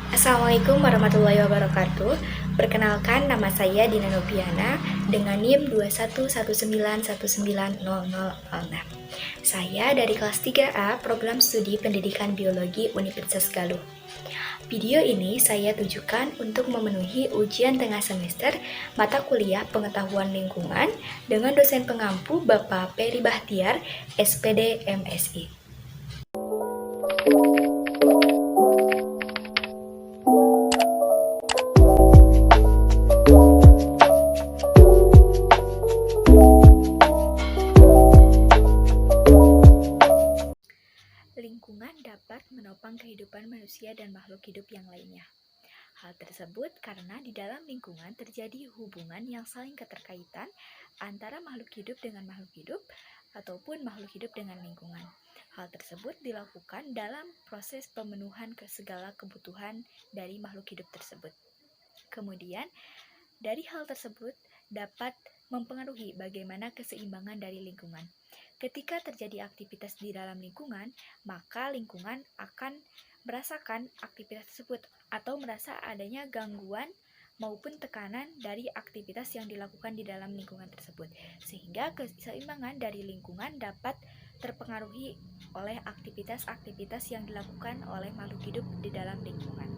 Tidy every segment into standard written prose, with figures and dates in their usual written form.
Assalamualaikum warahmatullahi wabarakatuh. Perkenalkan, nama saya Dina Noviana dengan NIM 211919006. Saya dari kelas 3A Program Studi Pendidikan Biologi Universitas Galuh. Video ini saya tujukan untuk memenuhi ujian tengah semester mata kuliah Pengetahuan Lingkungan dengan dosen pengampu Bapak Peri Bahtiar, SPD MSI. Lingkungan dapat menopang kehidupan manusia dan makhluk hidup yang lainnya. Hal tersebut karena di dalam lingkungan terjadi hubungan yang saling keterkaitan antara makhluk hidup dengan makhluk hidup ataupun makhluk hidup dengan lingkungan. Hal tersebut dilakukan dalam proses pemenuhan segala kebutuhan dari makhluk hidup tersebut. Kemudian, dari hal tersebut dapat mempengaruhi bagaimana keseimbangan dari lingkungan. Ketika terjadi aktivitas di dalam lingkungan, maka lingkungan akan merasakan aktivitas tersebut atau merasa adanya gangguan maupun tekanan dari aktivitas yang dilakukan di dalam lingkungan tersebut. Sehingga keseimbangan dari lingkungan dapat terpengaruhi oleh aktivitas-aktivitas yang dilakukan oleh makhluk hidup di dalam lingkungan.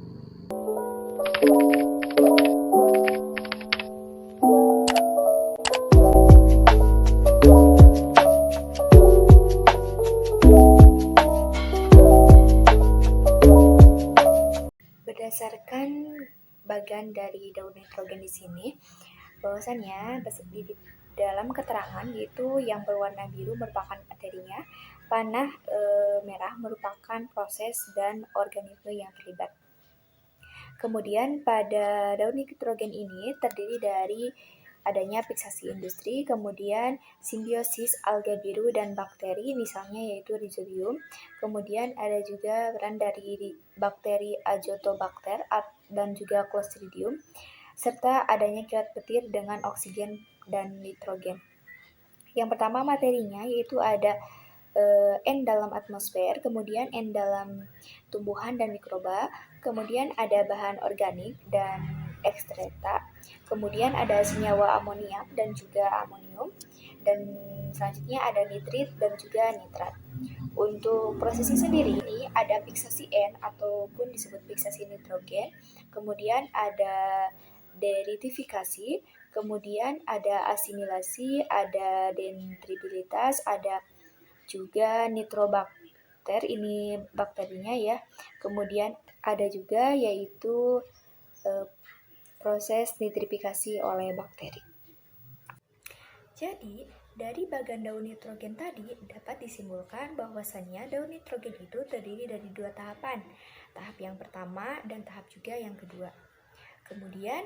Berdasarkan bagan dari daun nitrogen di sini, bahwasannya di dalam keterangan yaitu yang berwarna biru merupakan materinya, panah merah merupakan proses dan organisme yang terlibat. Kemudian pada daun nitrogen ini terdiri dari adanya fiksasi industri, kemudian simbiosis alga biru dan bakteri misalnya yaitu Rhizobium. Kemudian ada juga peran dari bakteri Azotobacter dan juga Clostridium, serta adanya kilat petir dengan oksigen dan nitrogen. Yang pertama materinya yaitu ada N dalam atmosfer, kemudian N dalam tumbuhan dan mikroba, kemudian ada bahan organik dan ekstreta, kemudian ada senyawa amoniak dan juga amonium, dan selanjutnya ada nitrit dan juga nitrat. Untuk prosesnya sendiri ini ada fiksasi N ataupun disebut fiksasi nitrogen, kemudian ada deritifikasi, kemudian ada asimilasi, ada dendribilitas, ada juga nitrobakter, ini bakterinya ya. Kemudian ada juga yaitu proses nitrifikasi oleh bakteri. Jadi, dari bagan daun nitrogen tadi dapat disimpulkan bahwasannya daun nitrogen itu terdiri dari dua tahapan, tahap yang pertama dan tahap juga yang kedua. Kemudian,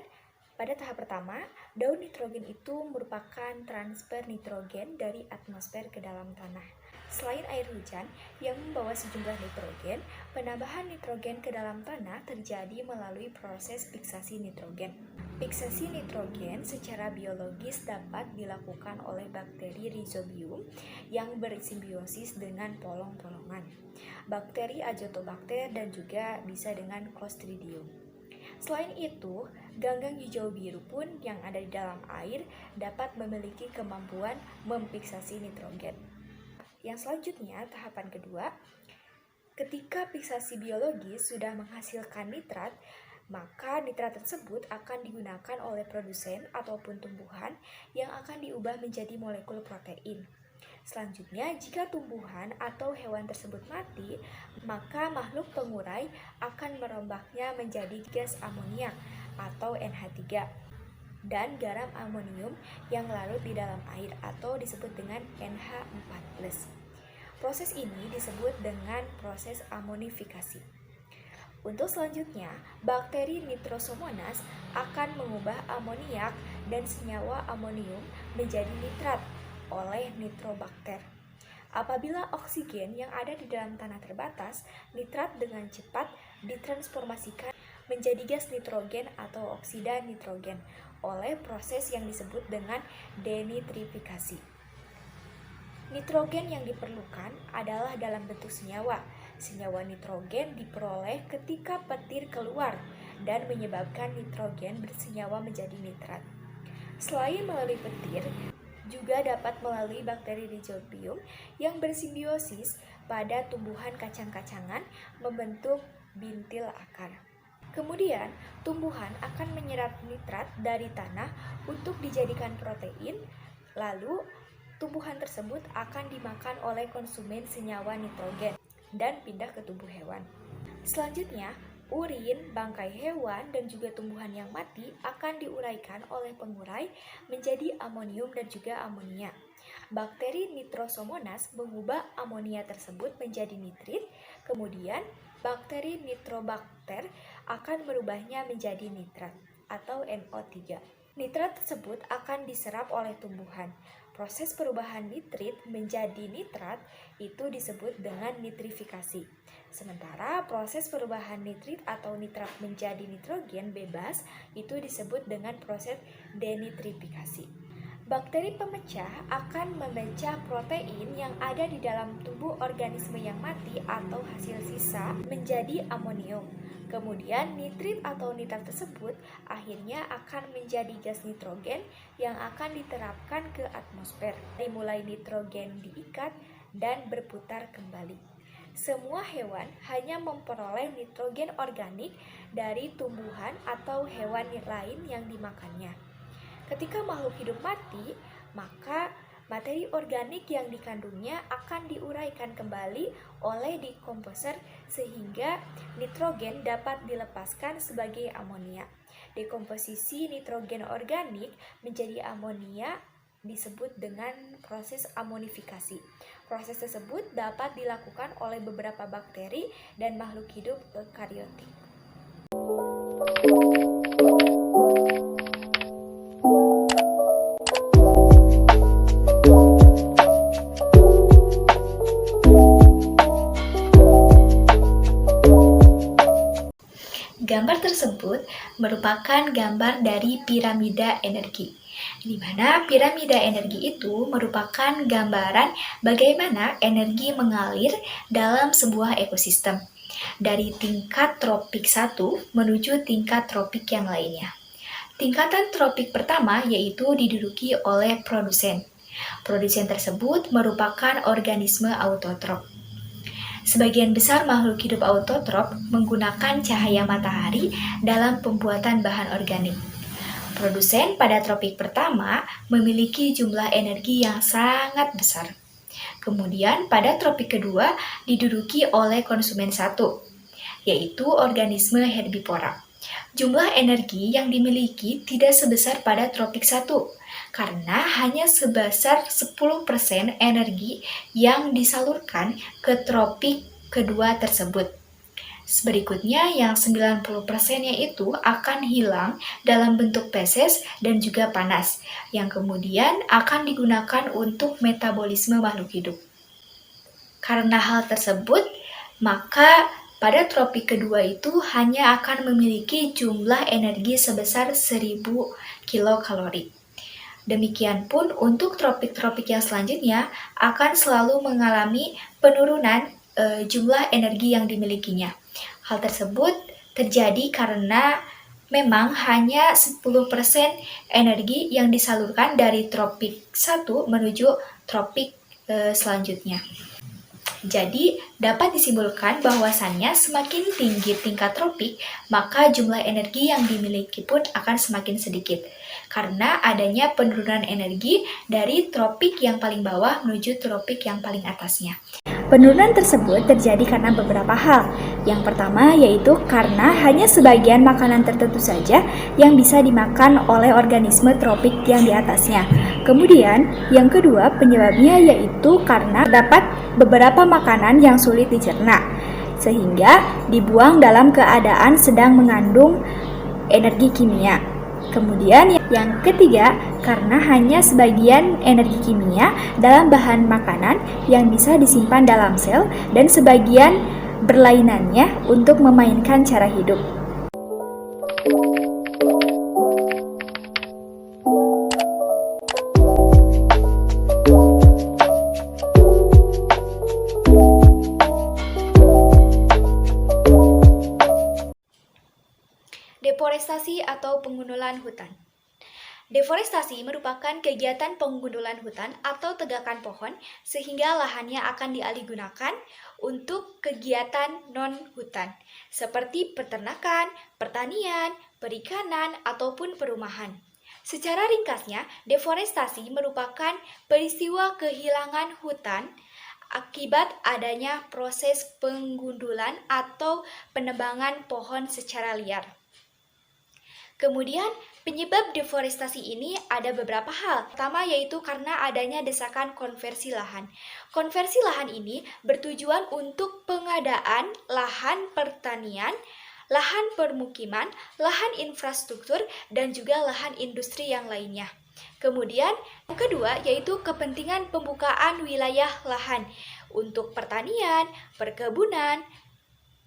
pada tahap pertama, daun nitrogen itu merupakan transfer nitrogen dari atmosfer ke dalam tanah. Selain air hujan yang membawa sejumlah nitrogen, penambahan nitrogen ke dalam tanah terjadi melalui proses fiksasi nitrogen. Fiksasi nitrogen secara biologis dapat dilakukan oleh bakteri Rhizobium yang bersimbiosis dengan polong-polongan, bakteri Azotobacter dan juga bisa dengan Clostridium. Selain itu, ganggang hijau biru pun yang ada di dalam air dapat memiliki kemampuan memfiksasi nitrogen. Yang selanjutnya, tahapan kedua, ketika fiksasi biologis sudah menghasilkan nitrat, maka nitrat tersebut akan digunakan oleh produsen ataupun tumbuhan yang akan diubah menjadi molekul protein. Selanjutnya, jika tumbuhan atau hewan tersebut mati, maka makhluk pengurai akan merombaknya menjadi gas amoniak atau NH3 dan garam amonium yang larut di dalam air atau disebut dengan NH4+. Proses ini disebut dengan proses amonifikasi. Untuk selanjutnya, bakteri Nitrosomonas akan mengubah amoniak dan senyawa amonium menjadi nitrat oleh nitrobakter. Apabila oksigen yang ada di dalam tanah terbatas, nitrat dengan cepat ditransformasikan menjadi gas nitrogen atau oksida nitrogen oleh proses yang disebut dengan denitrifikasi. Nitrogen yang diperlukan adalah dalam bentuk senyawa, Senyawa nitrogen diperoleh ketika petir keluar dan menyebabkan nitrogen bersenyawa menjadi nitrat. Selain melalui petir, juga dapat melalui bakteri Rhizobium yang bersimbiosis pada tumbuhan kacang-kacangan membentuk bintil akar. Kemudian, tumbuhan akan menyerap nitrat dari tanah untuk dijadikan protein, lalu tumbuhan tersebut akan dimakan oleh konsumen senyawa nitrogen dan pindah ke tubuh hewan. Selanjutnya, urin, bangkai hewan, dan juga tumbuhan yang mati akan diuraikan oleh pengurai menjadi amonium dan juga amonia. Bakteri Nitrosomonas mengubah amonia tersebut menjadi nitrit, kemudian bakteri Nitrobacter akan merubahnya menjadi nitrat atau NO3. Nitrat tersebut akan diserap oleh tumbuhan. Proses perubahan nitrit menjadi nitrat itu disebut dengan nitrifikasi. Sementara proses perubahan nitrit atau nitrat menjadi nitrogen bebas itu disebut dengan proses denitrifikasi. Bakteri pemecah akan memecah protein yang ada di dalam tubuh organisme yang mati atau hasil sisa menjadi amonium. Kemudian nitrit atau nitrat tersebut akhirnya akan menjadi gas nitrogen yang akan diterapkan ke atmosfer. Dimulai nitrogen diikat dan berputar kembali. Semua hewan hanya memperoleh nitrogen organik dari tumbuhan atau hewan lain yang dimakannya. Ketika makhluk hidup mati, maka materi organik yang dikandungnya akan diuraikan kembali oleh dekomposer sehingga nitrogen dapat dilepaskan sebagai amonia. Dekomposisi nitrogen organik menjadi amonia disebut dengan proses amonifikasi. Proses tersebut dapat dilakukan oleh beberapa bakteri dan makhluk hidup eukariotik. Gambar tersebut merupakan gambar dari piramida energi, di mana piramida energi itu merupakan gambaran bagaimana energi mengalir dalam sebuah ekosistem, dari tingkat tropik 1 menuju tingkat tropik yang lainnya. Tingkatan tropik pertama yaitu diduduki oleh produsen. Produsen tersebut merupakan organisme autotrof. Sebagian besar makhluk hidup autotrof menggunakan cahaya matahari dalam pembuatan bahan organik. Produsen pada tropik pertama memiliki jumlah energi yang sangat besar. Kemudian pada tropik kedua diduduki oleh konsumen satu, yaitu organisme herbivora. Jumlah energi yang dimiliki tidak sebesar pada tropik 1, karena hanya sebesar 10% energi yang disalurkan ke tropik kedua tersebut. Berikutnya yang 90%-nya itu akan hilang dalam bentuk feses dan juga panas, yang kemudian akan digunakan untuk metabolisme makhluk hidup. Karena hal tersebut, maka pada tropik kedua itu hanya akan memiliki jumlah energi sebesar 1000 kilokalori. Demikian pun untuk tropik-tropik yang selanjutnya akan selalu mengalami penurunan jumlah energi yang dimilikinya. Hal tersebut terjadi karena memang hanya 10% energi yang disalurkan dari tropik 1 menuju tropik selanjutnya. Jadi, dapat disimpulkan bahwasannya semakin tinggi tingkat tropik, maka jumlah energi yang dimiliki pun akan semakin sedikit. Karena adanya penurunan energi dari tropik yang paling bawah menuju tropik yang paling atasnya. Penurunan tersebut terjadi karena beberapa hal. Yang pertama yaitu karena hanya sebagian makanan tertentu saja yang bisa dimakan oleh organisme tropik yang di atasnya. Kemudian, yang kedua penyebabnya yaitu karena terdapat beberapa makanan yang sulit dicerna, sehingga dibuang dalam keadaan sedang mengandung energi kimia. Kemudian yang ketiga, karena hanya sebagian energi kimia dalam bahan makanan yang bisa disimpan dalam sel dan sebagian berlainannya untuk memainkan cara hidup. Deforestasi atau pengundulan hutan. Deforestasi merupakan kegiatan pengundulan hutan atau tegakan pohon sehingga lahannya akan dialihgunakan untuk kegiatan non-hutan seperti peternakan, pertanian, perikanan, ataupun perumahan. Secara ringkasnya, deforestasi merupakan peristiwa kehilangan hutan akibat adanya proses penggundulan atau penebangan pohon secara liar. Kemudian, penyebab deforestasi ini ada beberapa hal. Pertama yaitu karena adanya desakan konversi lahan. Konversi lahan ini bertujuan untuk pengadaan lahan pertanian, lahan permukiman, lahan infrastruktur, dan juga lahan industri yang lainnya. Kemudian, yang kedua yaitu kepentingan pembukaan wilayah lahan untuk pertanian, perkebunan,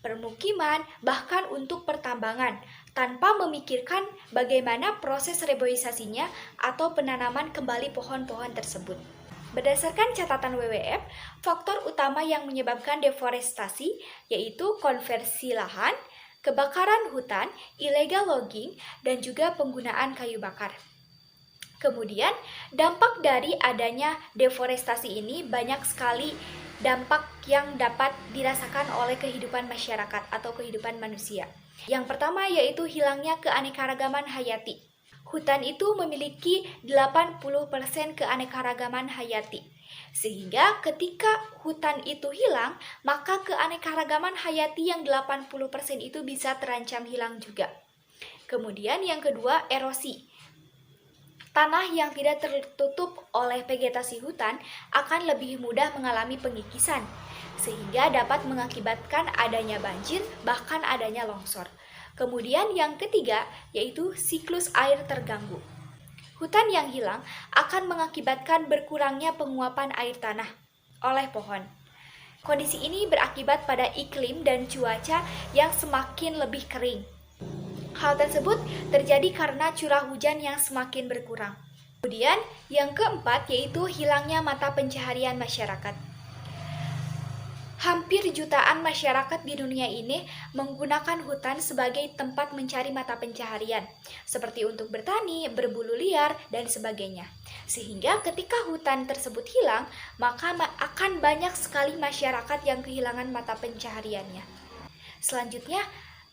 permukiman, bahkan untuk pertambangan, tanpa memikirkan bagaimana proses reboisasinya atau penanaman kembali pohon-pohon tersebut. Berdasarkan catatan WWF, faktor utama yang menyebabkan deforestasi yaitu konversi lahan, kebakaran hutan, illegal logging, dan juga penggunaan kayu bakar. Kemudian, dampak dari adanya deforestasi ini banyak sekali dampak yang dapat dirasakan oleh kehidupan masyarakat atau kehidupan manusia. Yang pertama yaitu hilangnya keanekaragaman hayati. Hutan itu memiliki 80% keanekaragaman hayati. Sehingga ketika hutan itu hilang, maka keanekaragaman hayati yang 80% itu bisa terancam hilang juga. Kemudian yang kedua, erosi. Tanah yang tidak tertutup oleh vegetasi hutan akan lebih mudah mengalami pengikisan, sehingga dapat mengakibatkan adanya banjir, bahkan adanya longsor. Kemudian yang ketiga, yaitu siklus air terganggu. Hutan yang hilang akan mengakibatkan berkurangnya penguapan air tanah oleh pohon. Kondisi ini berakibat pada iklim dan cuaca yang semakin lebih kering. Hal tersebut terjadi karena curah hujan yang semakin berkurang. Kemudian, yang keempat yaitu hilangnya mata pencaharian masyarakat. Hampir jutaan masyarakat di dunia ini menggunakan hutan sebagai tempat mencari mata pencaharian, seperti untuk bertani, berburu liar, dan sebagainya. Sehingga ketika hutan tersebut hilang, maka akan banyak sekali masyarakat yang kehilangan mata pencahariannya. Selanjutnya,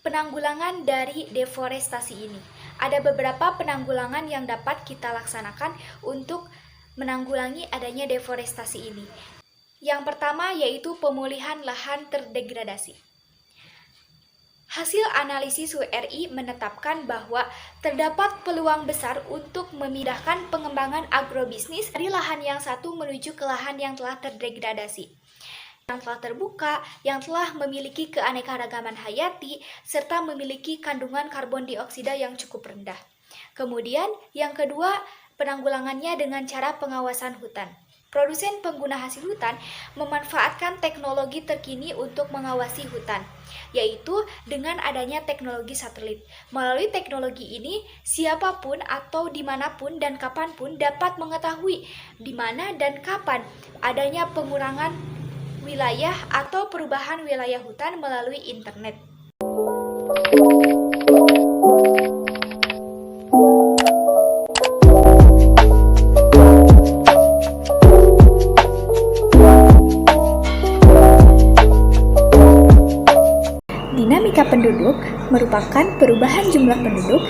penanggulangan dari deforestasi ini. Ada beberapa penanggulangan yang dapat kita laksanakan untuk menanggulangi adanya deforestasi ini. Yang pertama yaitu pemulihan lahan terdegradasi. Hasil analisis WRI menetapkan bahwa terdapat peluang besar untuk memindahkan pengembangan agrobisnis dari lahan yang satu menuju ke lahan yang telah terdegradasi, yang telah terbuka, yang telah memiliki keanekaragaman hayati, serta memiliki kandungan karbon dioksida yang cukup rendah. Kemudian, yang kedua, penanggulangannya dengan cara pengawasan hutan. Produsen pengguna hasil hutan memanfaatkan teknologi terkini untuk mengawasi hutan, yaitu dengan adanya teknologi satelit. Melalui teknologi ini, siapapun atau dimanapun dan kapanpun dapat mengetahui di mana dan kapan adanya pengurangan wilayah atau perubahan wilayah hutan melalui internet. Dinamika penduduk merupakan perubahan jumlah penduduk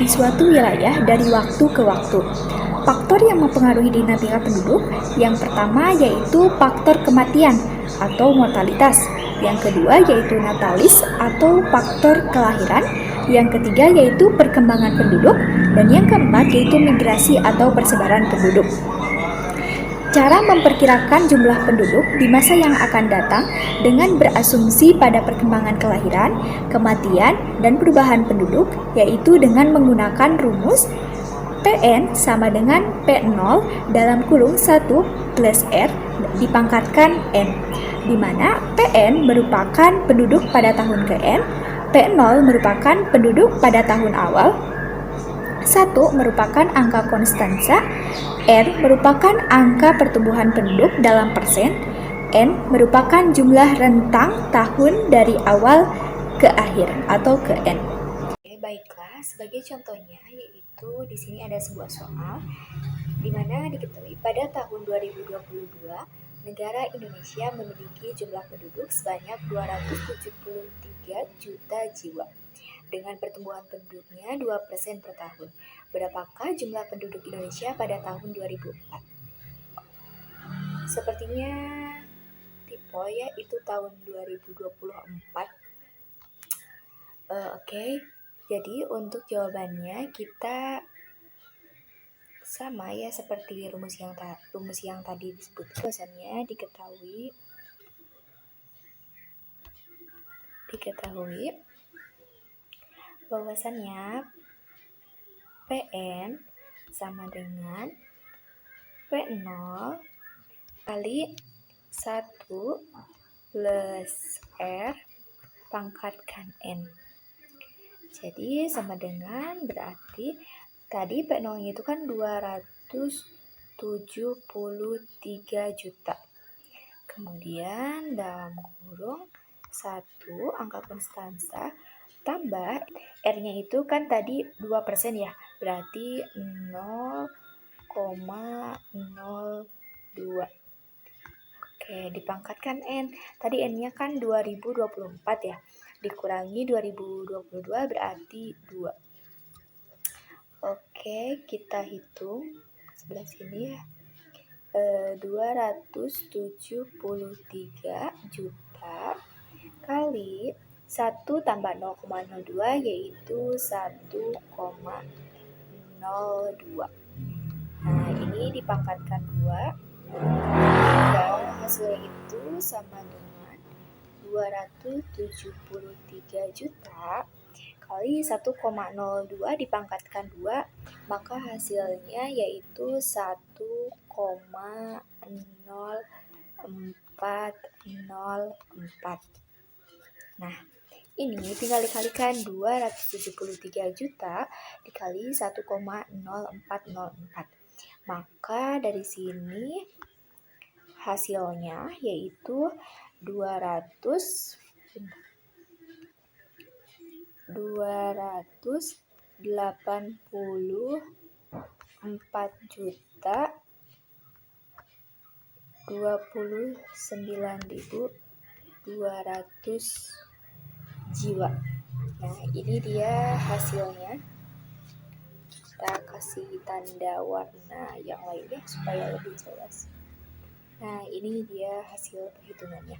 di suatu wilayah dari waktu ke waktu. Faktor yang mempengaruhi dinamika penduduk yang pertama yaitu faktor kematian atau mortalitas, yang kedua yaitu natalis atau faktor kelahiran, yang ketiga yaitu perkembangan penduduk, dan yang keempat yaitu migrasi atau persebaran penduduk. Cara memperkirakan jumlah penduduk di masa yang akan datang dengan berasumsi pada perkembangan kelahiran, kematian, dan perubahan penduduk, yaitu dengan menggunakan rumus PN sama dengan P0 dalam kurung 1 plus R dipangkatkan N, di mana PN merupakan penduduk pada tahun ke-N, P0 merupakan penduduk pada tahun awal, 1 merupakan angka konstansa, R merupakan angka pertumbuhan penduduk dalam persen, N merupakan jumlah rentang tahun dari awal ke akhir atau ke N. Baiklah, sebagai contohnya yaitu di sini ada sebuah soal di mana diketahui pada tahun 2022 negara Indonesia memiliki jumlah penduduk sebanyak 273 juta jiwa dengan pertumbuhan penduduknya 2% per tahun. Berapakah jumlah penduduk Indonesia pada tahun 2004? Sepertinya tipe ya, itu tahun 2024. Oke. Jadi untuk jawabannya kita sama ya seperti rumus yang tadi disebut. Bahwasannya diketahui bahwasannya PN sama dengan P0 kali 1 plus R pangkatkan N. Jadi sama dengan berarti tadi P0 itu kan 273 juta. Kemudian dalam kurung 1 angka konstanta tambah R-nya itu kan tadi 2% ya. Berarti 0,02. Oke, dipangkatkan N. Tadi N-nya kan 2024 ya. Dikurangi 2022 berarti 2. Oke, kita hitung sebelah sini ya. 273 juta kali 1 tambah 0,02 yaitu 1,02. Nah, ini dipangkatkan 2. Dan hasilnya itu sama dengan 273 juta kali 1,02 dipangkatkan 2, maka hasilnya yaitu 1,0404. Nah, ini tinggal dikalikan 273 juta dikali 1,0404. Maka dari sini hasilnya yaitu 284 juta 29.200 jiwa. Nah, ini dia hasilnya. Kita kasih tanda warna yang lainnya supaya lebih jelas. Nah, ini dia hasil perhitungannya.